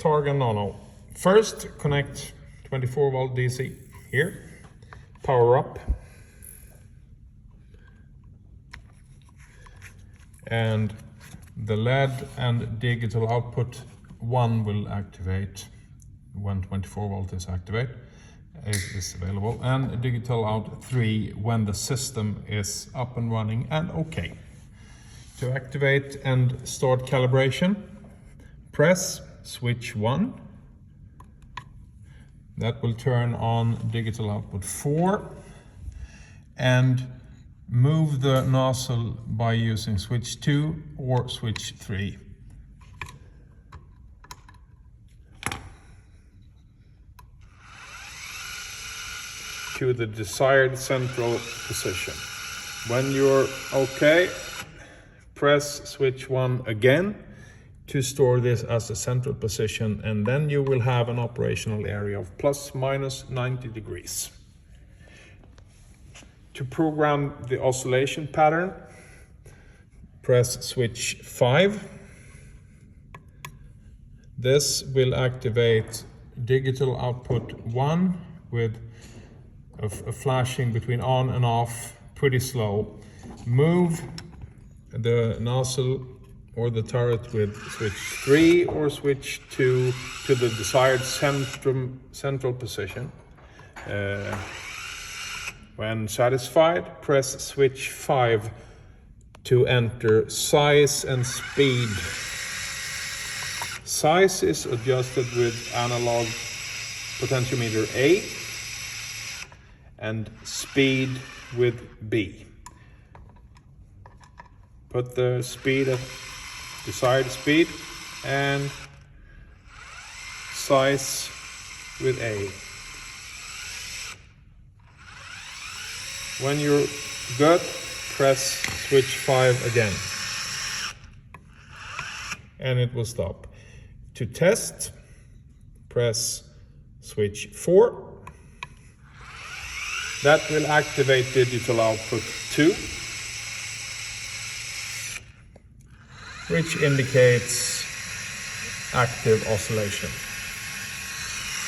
TargaNano. First, connect 24 volt DC here, power up, and the LED and digital output 1 will activate when 24 volt is available, and digital out 3 when the system is up and running and okay. To activate and start calibration, press switch 1. That will turn on digital output 4, and move the nozzle by using switch 2 or switch 3. To the desired central position. When you're okay, press switch 1 again to store this as a central position, and then you will have an operational area of ±90 degrees. To program the oscillation pattern, press switch 5. This will activate digital output 1 with a flashing between on and off, pretty slow. Move the nozzle or the turret with switch 3 or switch 2 to the desired central position. When satisfied, press switch 5 to enter size and speed. Size is adjusted with analog potentiometer A, and speed with B. Put the speed at desired speed and size with A. When you're good, press switch 5 again, and it will stop. To test, press switch 4. That will activate digital output 2, which indicates active oscillation.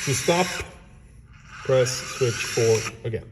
To stop, press switch 4 again.